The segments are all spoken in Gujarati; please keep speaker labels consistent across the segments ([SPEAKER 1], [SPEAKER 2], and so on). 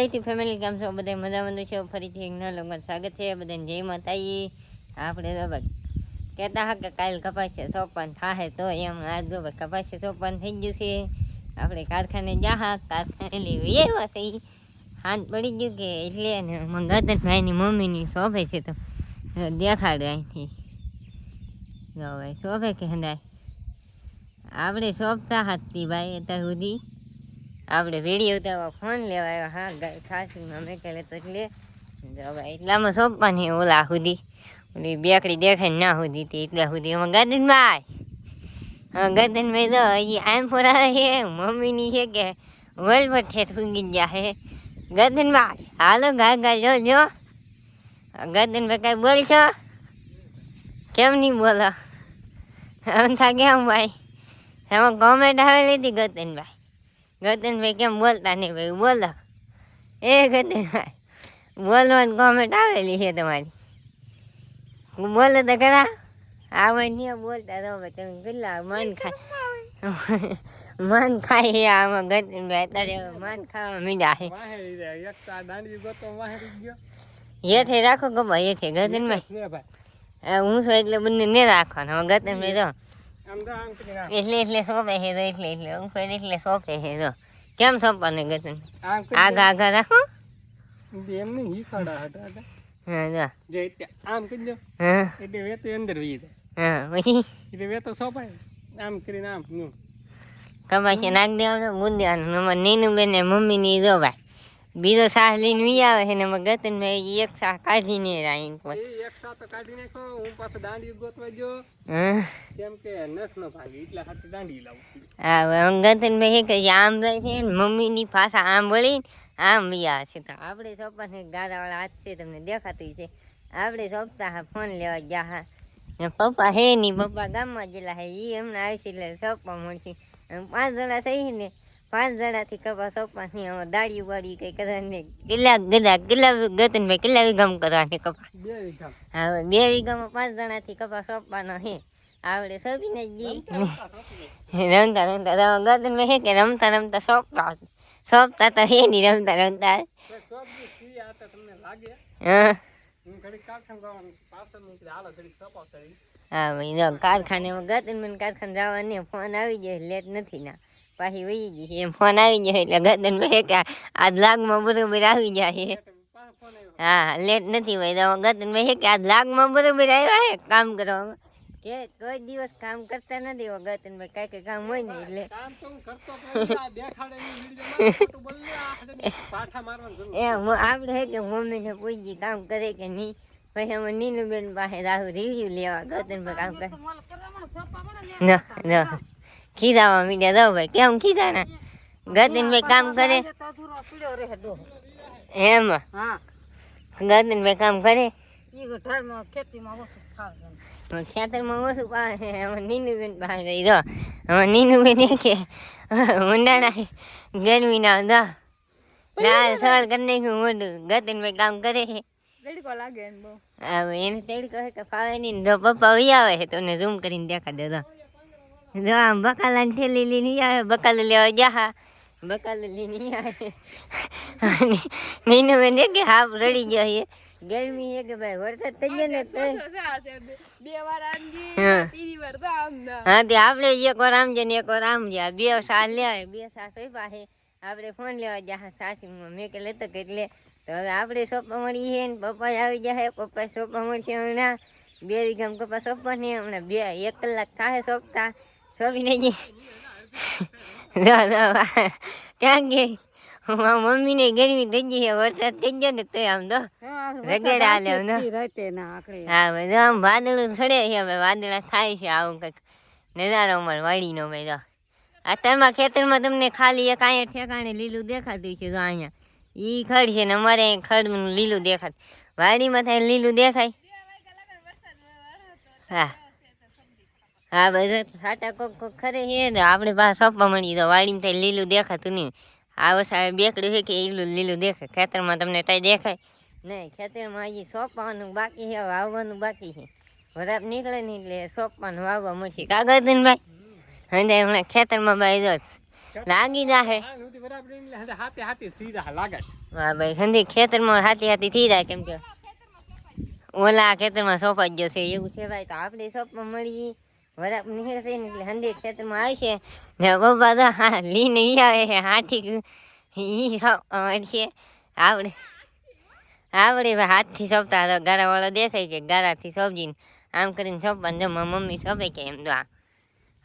[SPEAKER 1] યુટ્યુબ ફેમિલી કેમ છો બધા મજામાં છે ફરીથી એક નવા લોકોમાં સ્વાગત છે બધાને જય માતાજી આપણે તો ભાઈ કહેતા હા કે કાલ કપાસે સોપાન થાય તો એમ આજ જો ભાઈ કપાસે સોપાન થઈ ગયું છે આપણે કારખાને જા કારખાને લેવી આવ્યા છે હાથ પડી ગયું કે એટલે ને મંગાતભાઈની મમ્મીની શોભે છે તો દેખાડે અહીંથી જો ભાઈ શોભે કે હંદાય આપણે શોભતા હાથથી ભાઈ અત્યાર સુધી આપણે વિડીયો ઉતારવા ફોન લેવા આવ્યા હા સાસુમાં મેં કહે તો એટલે હવે એટલામાં સોંપવાની ઓલા સુધી ઓલી બેકડી દેખાય ના સુધી તે એટલા સુધી અમે ગદનભાઈ ગદનભાઈ તો હજી આમ ફોરા છે મમ્મીની છે કે વલભટ છે ફૂંગી ગયા છે ગદનભાઈ હાલો ગા જો ગદનભાઈ કાંઈ બોલશો કેમ નહીં બોલો એમ થા કેમ ભાઈ એમાં કોમેન્ટ આવેલી હતી ગદનભાઈ ગદનભાઈ કેમ બોલતા નહીં ભાઈ બોલો એ ગદનભાઈ બોલવાની કોમેન્ટ આવેલી છે તમારી બોલો તો ખરા આવે નહીં બોલતા તો ભાઈ તમે કેટલા મન ખાય મન ખાય આમાં ગદનભાઈ અત્યારે મન ખાવા મીડા છે હેઠે રાખો કે ભાઈ હેઠે ગદનભાઈ હું છું એટલે બંને નહીં રાખવાનું ગદનભાઈ તો એટલે સોંપે છે તો એટલે ઉપર એટલે સોંપે છે તો કેમ સોંપવાને ગતન આગા રાખો એમ નહીં હીખાડા હતા હા જે આમ કરજો હા એટલે વેતો અંદર વી જાય હા પછી એટલે વેતો સોંપાય આમ કરીને આમ નું કમાશે નાખ દેવાનું મુદ્દાનું નંબર નીનું બેન મમ્મીની જો ભાઈ બીજો સાહ લઈને વી આવે છે ને ગતન ભાઈ એક સાહ કાઢીને રાઈન એક સાહ તો કાઢી નાખો હું પાછો દાંડી ગોતવા જો કેમ કે નખ ન ભાગી એટલા હાથે દાંડી લાવું હા ગતન ભાઈ કે આમ જાય છે ને મમ્મીની પાછા આમ વળીને આમ વિયા છે તો આપણે સોપાને ગારાવાળા હાથ છે તમને દેખાતું છે આપણે સોંપતા હા ફોન લેવા ગયા હા પપ્પા હે નહીં પપ્પા ગામમાં ગયેલા હે એ હમણાં આવશે એટલે સોંપવા મળશે 5 જણા થઈ ને 5 જણાથી કપા સોંપવાની હવે દાળી વાળી કઈ કરવાની કેટલા ગતનભાઈ કેટલા વીઘામાં કરવાની કપા 2 વીઘા હવે 2 વીઘામાં 5 જણાથી કપા સોંપવાનો હે આવડે સોંપીને જ રમતા ગતનભાઈ હે કે રમતા સોંપતા તો હે નહીં રમતા હા ભાઈ જો કારખાને ગતનભાઈ કારખાને જવાની ફોન આવી જાય લેટ નથી ના પાછી વહી ગઈ એમ ફોન આવી જાય એટલે ગતનભાઈ કે આજ લાગમાં બરોબર આવી જાય હા લેટ નથી ભાઈ તો ગતનભાઈ કે આજ લાગમાં બરોબર આવ્યા છે કામ કરવામાં કે કોઈ દિવસ કામ કરતા નથી ગતનભાઈ કાંઈ કઈ કામ હોય ને એટલે આપણે હે કે મમ્મીને પૂછી કામ કરે કે નહીં પછી અમે નીનુબેન પાસે રાહુ રિવ્યુ લેવા ગતનભાઈ કામ કરે ના ખીજાવા મીડિયા દો ભાઈ કેમ ખીજાના ગતનભાઈ કામ કરે એમાં ગતનભાઈ કામ કરે ખેતરમાં ઓછું પાવે નીનુબેન પાસે રહી દો હવે નીનુબેન કે ઊંડાણા ગરમીના દો લાલ સવાલ કરી નાખ્યું મોઢું ગતનભાઈ કામ કરે છે તડકો લાગે હવે એને તડકો છે કે ફાવે નહીં જો પપ્પા વી આવે છે તો એને ઝૂમ કરીને દેખાડે દો જો આમ બકાલાને ઠેલી લઈને આવે બકાલો લેવા જા બકાલો લઈને આવે નીનુબેન કે હાફ રડી ગયો છે ગરમી છે કે ભાઈ વરસાદ થઈ ગયો ને હા તે આપણે એક વાર આમ જાય ને એક વાર આમ જાય 2 સાલ લેવાય 2 સાસ હોય પાસે આપણે ફોન લેવા જા સાસુમાં મેં કે લેતો કે એટલે તો હવે આપણે સોંપવા મળી છે ને પપ્પા આવી જાય પપ્પા સોંપવા મળશે હમણાં 2 વીઘામાં કપા સોંપવા નહીં હમણાં 1 કલાક થાય સોંપતા સોંપીને જઈ ક્યાં ગઈ મમ્મીને ગરમી થઈ ગઈ વરસાદ થઈ ગયો ને તો આમ તો રગડા હાલે હા ભાઈ આમ વાદળું છડે છે હવે વાદળા થાય છે આવું કંઈક નજારો અમારે વાડીનો ભાઈ તો અત્યારમાં ખેતરમાં તમને ખાલી એક અહીંયા ઠેકાણે લીલું દેખાતું છે તો અહીંયા એ ખડ છે ને અમારે ખડનું લીલું દેખાય વાડીમાં થાય લીલું દેખાય હા હા ભાઈ સાટા કોક ખરે છે ને આપણે પાસે સોંપવા મળી તો વાડીમાં થાય લીલું દેખાતું નહીં આ વસાવે બેકડું છે કે લીલું દેખાય ખેતરમાં તમને ત્યાં દેખાય નહીં ખેતરમાં હજી સોંપવાનું બાકી છે વાવવાનું બાકી છે વરાપ નીકળે ને એટલે સોંપવાનું વાવવા મળશે કાગળ ને ભાઈ હંદાય હમણાં ખેતરમાં ભાઈ જો લાગી જાહે
[SPEAKER 2] બરાબર હાથે હાથે થઈ જાય લાગે.
[SPEAKER 1] હા ભાઈ સંધી ખેતરમાં હાથી હાથી થઈ જાય કેમ કે ઓલા ખેતરમાં સોંપાઈ ગયો છે એવું છે ભાઈ. તો આપણે શોપમાં મળી વરાપ નીકળશે ને એટલે સંધી ખેતરમાં આવશે ને બપા હા લઈને ઈ આવે છે હાથી ઈ છે આપણે હાથથી સોંપતા હતા ગારાવાળા દેખાય કે ગારાથી સોંપજીને આમ કરીને સોંપવાનું જમા મમ્મી સોંપે કે એમ તો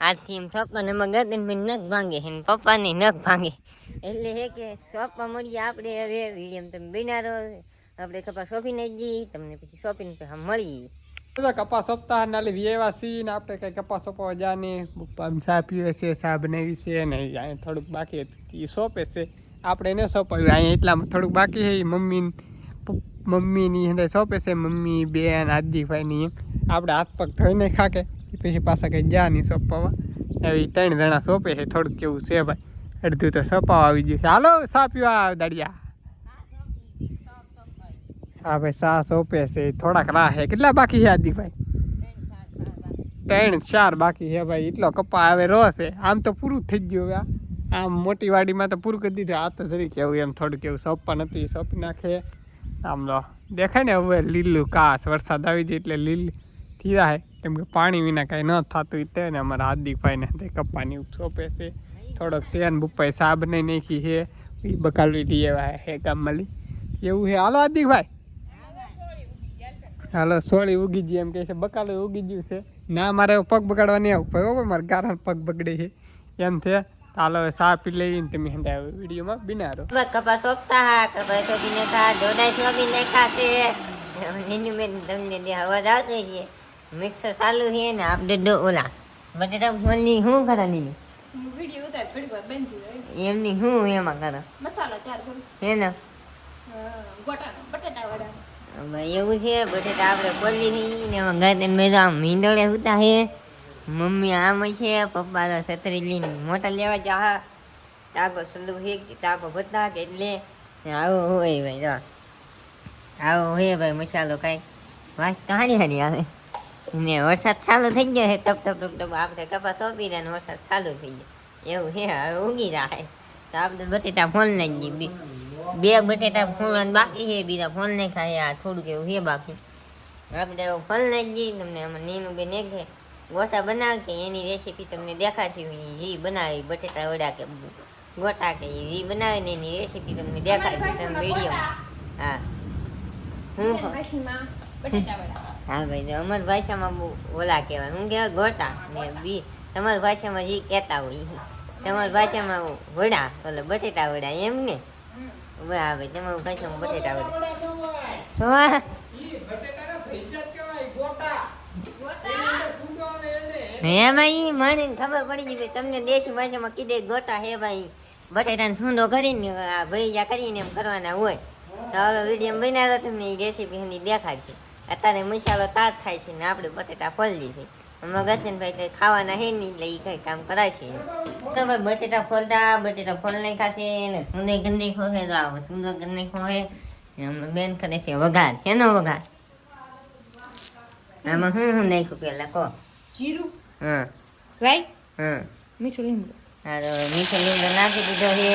[SPEAKER 1] હાથથી એમ સોંપવાને એમાં ગરદન નખ ભાંગે ને પપ્પાની નખ ભાંગે એટલે હે કે સોંપવા મળીએ આપણે હવે વિડીયો તમે બનારો આપણે કપા સોંપીને જઈએ તમને પછી સોંપીને મળીએ.
[SPEAKER 2] કપાસ સોંપતા નાલી વ્યવા સી ને આપણે કઈ કપાસ સોંપવા જાની ચા પીવે છે ચા બનાવી છે ને થોડુંક બાકી હતું એ સોંપે છે આપણે એને સોંપાવ્યું અહીંયા એટલામાં થોડુંક બાકી છે મમ્મીની અંદર સોંપે છે મમ્મી બેન આદિભાઈની આપણે હાથ પગ ધોઈને ખાકે પછી પાછા કંઈ જા નહીં સોંપાવા એવી 3 જણા સોંપે છે થોડુંક કેવું છે ભાઈ અડધું તો સોંપાવા આવી ગયું છે. હાલો સા પીવા દાડિયા. હા ભાઈ સા સોંપે છે થોડાક રાહ છે. કેટલા બાકી છે આદિભાઈ? 3-4 બાકી છે ભાઈ. એટલો કપા હવે રો છે આમ તો પૂરું થઈ ગયું હવે આમ મોટી વાડીમાં તો પૂરું કરી દીધું. આ તો જરી કેવું એમ થોડુંક એવું સોંપવા નથી સોંપી નાખે આમ લો દેખાય ને હવે લીલું કાસ વરસાદ આવી જાય એટલે લીલ થઈ જાય કેમ કે પાણી વિના કાંઈ ન થતું તે ને અમારા હાર્દિકભાઈને તે કપ્પાની સોંપે છે. થોડોક શેન બુપ્પાઈ સા બનાવી નાખી છે એ બકાલવી દઈએ હે ગામમાં લી એવું છે. હાલો હાર્દિકભાઈ હાલો સોળી ઉગી ગઈ એમ કહે છે બકાલું ઉગી ગયું છે ના મારે પગ બગાડવા નહીં આવું ભાઈ મારે ગારા પગ બગડે છે એમ છે. હાલો સા પી લઈને તમે વિડીયોમાં બિનારો
[SPEAKER 1] કપા સોંપતા હા કપા સોંપીને ખા જોડાઈ સોંપીને ખાશે નીની મેં તમને અવાજ આવતો છે મિક્સર ચાલુ છે ને આપણે ઓલા બટેટા ફોલની શું કરે નીની
[SPEAKER 3] વિડિયો ઉતાર પડ્યો બંધ
[SPEAKER 1] એમની શું એમાં કરે
[SPEAKER 3] મસાલો તૈયાર કરું
[SPEAKER 1] હે ને
[SPEAKER 3] ગોટાનો બટેટા વડા
[SPEAKER 1] એવું છે બટેટા આપણે ખોલી હતી ને એમાં ગાય મેં આમ મીંડળે ઉતા હે મમ્મી આમ છે પપ્પા તો છત્રી લઈને મોટા લેવા જા ટાકો સલું છે ટાકો બતા કે એટલે આવો હોય ભાઈ જો આવો હોય ભાઈ મસાલો કાંઈ વાત તો હારી હારી આવે ને વરસાદ ચાલુ થઈ ગયો છે ટપ ટપ ટપ ટપ આપણે કપાસ સોંપી રહ્યા ને વરસાદ ચાલુ થઈ ગયો એવું છે હવે ઉગી જાય તો આપણે બટેટા ફોન નાખી દઈએ 2 બટેટા ફોન બાકી છે બીજા ફોન નહીં ખાય આ થોડુંક એવું છે બાકી આપણે ફોન નાખી દઈએ તમને આમાં નીનું બેન એક ગોટા બનાવે કે એની રેસીપી તમને દેખાડશે જે બનાવે બટેટા વડા કે ગોટા કે જે બનાવે ને એની રેસીપી તમને દેખાડશે તમે વિડીયોમાં. હા હું હા ભાઈ અમારી ભાષામાં ઓલા કહેવાય શું કહેવાય ગોટા ને બી તમારી ભાષામાં જે કહેતા હોય તમારી ભાષામાં વડા ઓલે બટેટા વડા એમ ને હા ભાઈ તમારી ભાષામાં બટેટા વડા હે ભાઈ મને ખબર પડી ગઈ તમને દેશી ભાષામાં કીધે ગોટા હે ભાઈ બટેટાને સૂંદો કરીને ભૈયા કરીને એમ કરવાના હોય તો હવે વિડીયો બનાવ્યો તમને એ રેસીપી એની દેખાડશે. અત્યારે મસાલો તાર થાય છે ને આપણે બટેટા ફોલી છે એમાં ગચનભાઈ કંઈ ખાવાના હે નહીં એટલે એ કંઈ કામ કરાશે તો ભાઈ બટેટા ફોલ નહીં ખાશે ને સુંદર ગંદી ખોહે તો આવો સુંદર ગંદી ખોહે બેન કરે છે વઘાર એનો વઘાર આમાં હું નાખ્યું પેલા કહો
[SPEAKER 3] જીરું
[SPEAKER 1] હા
[SPEAKER 3] રાઈ
[SPEAKER 1] હા
[SPEAKER 3] મીઠું લીંબુ
[SPEAKER 1] હા તો મીઠો લીમડો નાખી દીધો છે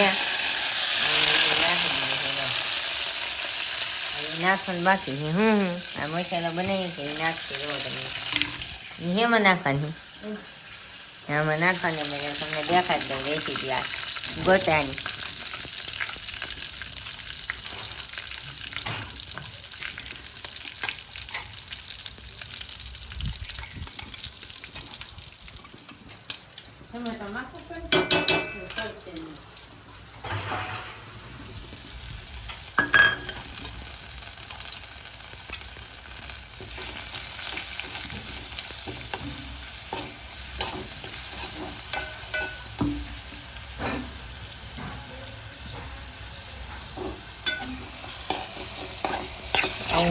[SPEAKER 1] નાખવાનું બાકી છે આ મસાલો બનાવી છે એ નાખશે જો તમે એમાં નાખવાની આમાં નાખવાની મેં તમને દેખાડી દઉં રેસીપી આ ગોટાની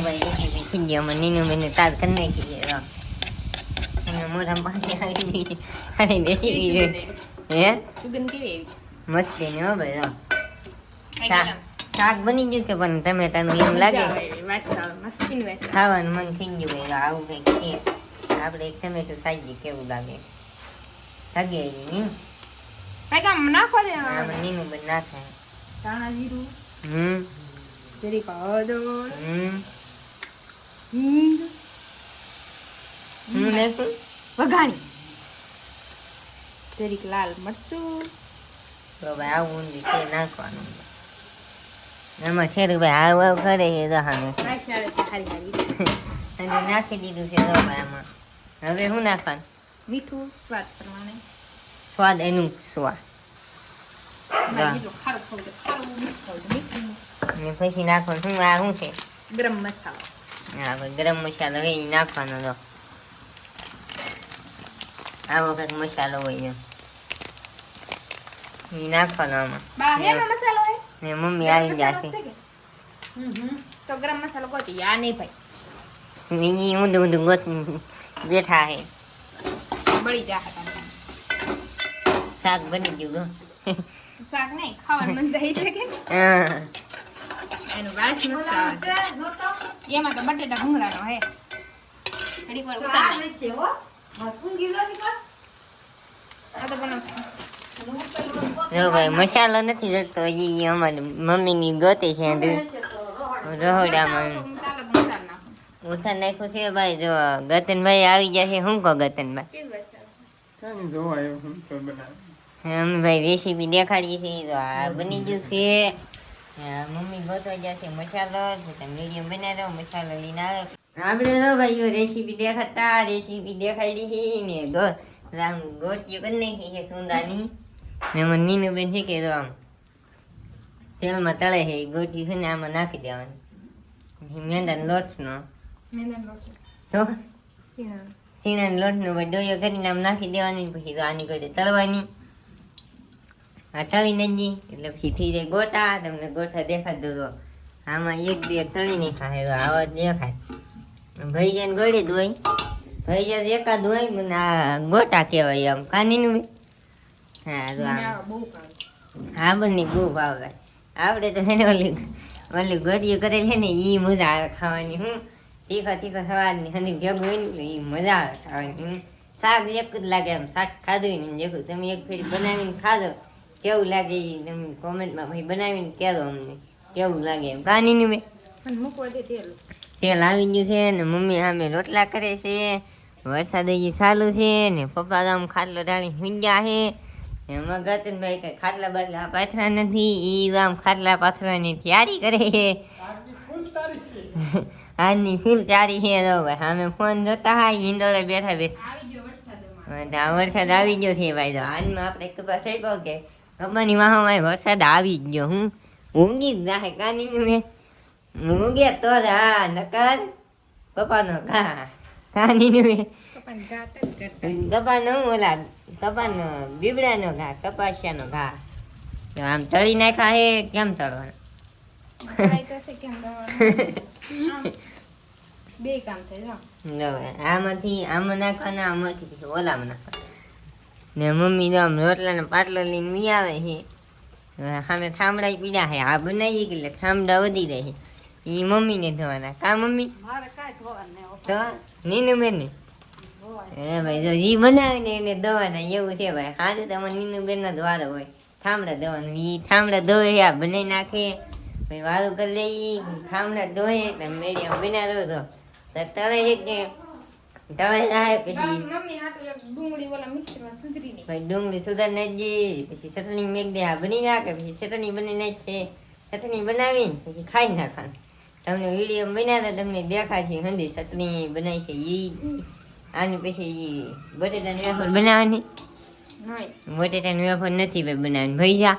[SPEAKER 1] ભાઈ રેસીપી થઈ ગઈ અમે નીનું બેને તાર કરી નાખી છે મોઢા પાછી આવી રેસીપી છે હે
[SPEAKER 3] સુગંધ કેવી
[SPEAKER 1] મસ્તી ને હો ભાઈ શાક બની ગયું કે પણ ટમેટાનું એમ લાગે ખાવાનું મન થઈ ગયું ભાઈ આવું કંઈક છે આપણે એક ટમેટું સાજી કેવું લાગે લાગે નહીં
[SPEAKER 3] કાંઈક આમ નાખવા દે
[SPEAKER 1] આમાં નીનું બંધ નાખે.
[SPEAKER 3] ધાણા જીરું
[SPEAKER 1] હમ
[SPEAKER 3] જરીક હળદર
[SPEAKER 1] હમ
[SPEAKER 3] હિંગ
[SPEAKER 1] હું નાખું.
[SPEAKER 3] વઘાણી જરીક લાલ મરચું
[SPEAKER 1] તો ભાઈ આવું ઊંધી તે નાખવાનું. એમાં શેરુભાઈ આવ આવ કરે છે દહાને
[SPEAKER 3] રાઈસ આવે છે હારી હારી
[SPEAKER 1] અને નાખી દીધું છે તો ભાઈ આમાં. હવે શું નાખવાનું?
[SPEAKER 3] મીઠું સ્વાદ પ્રમાણે
[SPEAKER 1] સ્વાદ એનું સ્વાદ.
[SPEAKER 3] તમારે જેટલું ખારું ખાવું તો ખારું મીઠું ખાવું તો મીઠું
[SPEAKER 1] અને પછી નાખવાનું શું આ શું છે?
[SPEAKER 3] ગરમ મસાલો
[SPEAKER 1] હા ભાઈ ગરમ મસાલો હોય એ નાખવાનો તો આવો કંઈક મસાલો હોય એ નાખવાનો આમાં.
[SPEAKER 3] બા હેનો મસાલો હે
[SPEAKER 1] ને મમ્મી આવી જશે.
[SPEAKER 3] તો ગરમ મસાલો ગોતી આ નહીં ભાઈ
[SPEAKER 1] એ ઊંધું ઊંધું ગોત બેઠા હે.
[SPEAKER 3] બળી જા હતા
[SPEAKER 1] શાક બની ગયું
[SPEAKER 3] શાક નહીં ખાવાનું મન થાય એટલે કે
[SPEAKER 1] હા
[SPEAKER 3] એનું વાસ મસ્ત આવે છે. એમાં તો બટેટા ભૂંગળાનો હે ઘડીક વાર ઉતાર નાખ. આ તો બનાવ
[SPEAKER 1] જો ભાઈ મસાલો નથી જતો હજી અમારી મમ્મીની ગોતી છે રહોડામાં ઉઠા નાખ્યું છે ભાઈ. જો ગતનભાઈ આવી જશે. શું કહો ગતનભાઈ?
[SPEAKER 2] કાંઈ જોવા આવ્યો હું તો બનાવે.
[SPEAKER 1] અમે ભાઈ રેસીપી દેખાડીએ છીએ. તો આ બની ગયું છે. મમ્મી ગોતવા જશે મસાલો. મીડિયમ બનાવ્યો મસાલો લઈને આવે. આપણે તો ભાઈઓ રેસીપી દેખાડી ને ગોટીઓ કરી નાખી છે સુંદાની. એમાં નીનું બેન છે કે તો આમ તેલમાં તળે છે. ગોટી છે ને આમાં નાખી દેવાની મેંદાનો લોટનો. તો સીણાનો લોટનો ભાઈ ડોયો કરીને આમ નાખી દેવાની. પછી તો આની ગોળી તળવાની. આ તળી નાખી એટલે પછી થઈ જાય ગોટા. તમને ગોટા દેખાડતો તો આમાં એક બે તળી નહીં ખાય તો આવા જ દેખાય. ભાઈ જાય ગોળી જ હોય. ભાઈ જાય એકાદ હોય મને આ ગોટા કહેવાય આમ કાનીનું. હા તો આમ હા બંને બહુ ભાવે. આપણે તો એને ઓલી ગોળીઓ કરેલી છે ને એ મજા આવે ખાવાની. હું તીખા તીખા સવારની હની ભેગું હોય ને એ મજા આવે ખાવાની. શાક એક જ લાગે એમ. શાક ખાધું ને દેખું તમે એક ફેરી બનાવીને ખાધો કેવું લાગે એ તમે કોમેન્ટમાં ભાઈ બનાવીને કહેજો અમને કેવું લાગે એમ. કાનીનું મેં
[SPEAKER 3] મૂકવા દે તેલ
[SPEAKER 1] તેલ આવી ગયું છે ને મમ્મી સામે રોટલા કરે છે. વરસાદ હજી ચાલુ છે ને પપ્પા તો આમ ખાટલો ઢાળી સુઈ ગયા છે. એમાં ગતનભાઈ કઈ ખાટલા બાટલા પાથરા નથી. એ આમ ખાટલા પાથરવાની તૈયારી કરે છે. આજની ફૂલ તૈયારી છે. તો ભાઈ સામે ફોન જોતા હા ઈંડોળે બેઠા બેઠા.
[SPEAKER 3] આવી ગયો વરસાદ
[SPEAKER 1] વરસાદ આવી ગયો છે ભાઈ. તો આજમાં આપણે કપાસ આપ્યો કે કપાની વાહમાં વરસાદ આવી જ ગયો. હું ઊંઘી જ નાખે કાનીનું મેં ઊંઘે તો જ હા નકર કપાનો ઘા કાનીનું મેં
[SPEAKER 3] કપાન ગાત જ કરતા
[SPEAKER 1] કપાનો ઓલા કપાનો બીબડાનો ઘા કપાસિયાનો ઘા. તો આમ તળી નાખ્યા હે. કેમ તળવાના?
[SPEAKER 3] ટ્રાય કરશે કેમ કરવાનું બે કામ થાય જો
[SPEAKER 1] આમાંથી આમાં નાખવાના આમાંથી ઓલામાં નાખવાના. ને મમ્મી તો આમ રોટલાનો પાટલો લઈને મી આવે છે. સામે ઠામડા પીડા છે. આ બનાવીએ કે એટલે ઠામડા વધી રહે છે. એ મમ્મીને ધોવાના. કા મમ્મી તો નીનું બેન ને ભાઈ જો ઈ બનાવે ને એને ધોવાના એવું છે ભાઈ. હાજુ તમારે નીનું બેન ના દ્વારો હોય ઠામડા ધોવાનું. એ ઠામડા ધોવે આ બનાવી નાખે ભાઈ વાળું કરી લઈ ઠામડા ધોએ મેડિયમ બનાવ્યો તો તળે છે કે તળે જાય પછી
[SPEAKER 3] મમ્મી હાટુ એક ડુંગળી ઓલા મિક્સરમાં સુધરી ની
[SPEAKER 1] ભાઈ ડુંગળી સુધાર નાખી. પછી ચટણી મેક દે આ બની નાખે. પછી ચટણી બની નાખે. ચટણી બનાવીને પછી ખાઈ નાખવાનું. તમને વિડીયો બનાવ્યા તમને દેખાય છે હંધી ચટણી બનાવી છે એ. આની પછી બટેટાની વેફર બનાવવાની. બટેટાની વેફર નથી ભાઈ બનાવવાની. ભૈજા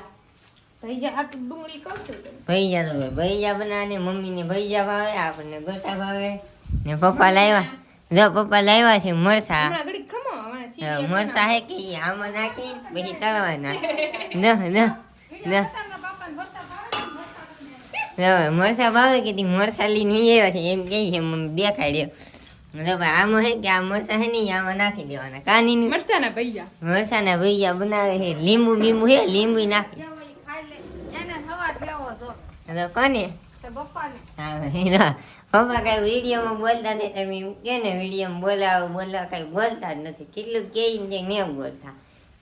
[SPEAKER 3] ભૈજા હાટુ ડુંગળી કરશું
[SPEAKER 1] ભૈજા તો ભાઈ ભૈજા બનાવે. મમ્મીને ભૈજા ભાવે આપણને ગોટા ભાવે. ને પપ્પા લાવ્યા જો પપ્પા લાવ્યા છે મરસા.
[SPEAKER 3] હમણાં ઘડીક ખમો હમણાં સીરીયલ
[SPEAKER 1] મરસા હે કે ઈ આમાં નાખી પછી તળવાના. ન મરસા ભાવે કે મરસા લઈને આવ્યા છે એમ કે છે મમ્મી દેખાડ્યો. ભાઈ આમાં હે કે આ મરસા હે ને આમાં નાખી દેવાના. કાની
[SPEAKER 3] મરચાના ભૈયા
[SPEAKER 1] મરસાના ભૈયા બનાવે છે. લીંબુ બીંબુ હે લીંબુ નાખી કોને પપ્પા કઈ વિડીયોમાં બોલતા નથી. તમે કે ને વિડીયોમાં બોલાવો કઈ બોલતા જ નથી. કેટલું કે ને બોલતા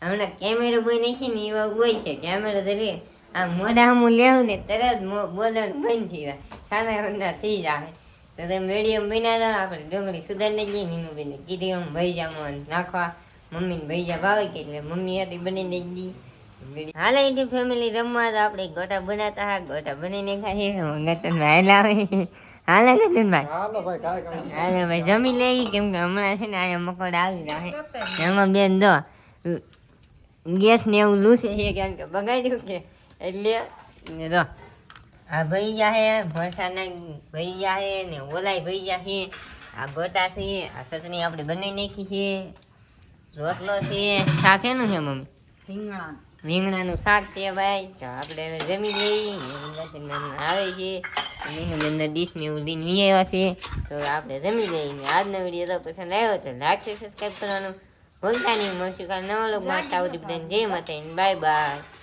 [SPEAKER 1] હમણાં કેમેરો બોય નાખી ને એવા હોય છે કેમેરો ધરી આ મોઢા હું લેવું ને તરત બોલવાનું બંધ થઈ જાય સાના રંગના થઈ જાય તો તમે મીડિયમ બનાવ્યા આપણે ડુંગળી સુધારને જઈએ નીનું બેને કીધી આમ ભૈજામાં નાખવા મમ્મીને ભૈજા ભાવે કે એટલે મમ્મી હતી બનીને દી હાલે એની ફેમિલી રમવા તો આપણે ગોટા બનાવતા હા ગોટા બનાવીને ખાઈએ ગટન હાલ આવે હાલે ગટન ભાઈ હાલે ભાઈ જમી લઈ કેમ કે હમણાં છે ને અહીંયા મકોડા આવી જાય એમાં બેન દો ગેસ ને એવું લૂસે છે કેમ કે બગાડ્યું કે એટલે રો આ ભાઈ જાહે ભરસાના ભાઈ જાહે ને ઓલાય ભાઈ જાહે આ ગોટા છે આ ચટણી આપણે બનાવી નાખી છે રોટલો છે શાક એનું છે મમ્મી રીંગણાનું શાક છે ભાઈ તો આપણે હવે જમી લઈ આવે છે એનું બેન ડીશ ને એવું લઈને લઈ આવ્યા છે તો આપણે જમી લઈએ આજનો વિડીયો તો પસંદ આવ્યો તો લાઈક સબસ્ક્રાઈબ કરવાનું ભૂલતા નહીં મળશું કાલ નવા લોકો માટે આવતી બધાને જય માતા બાય બાય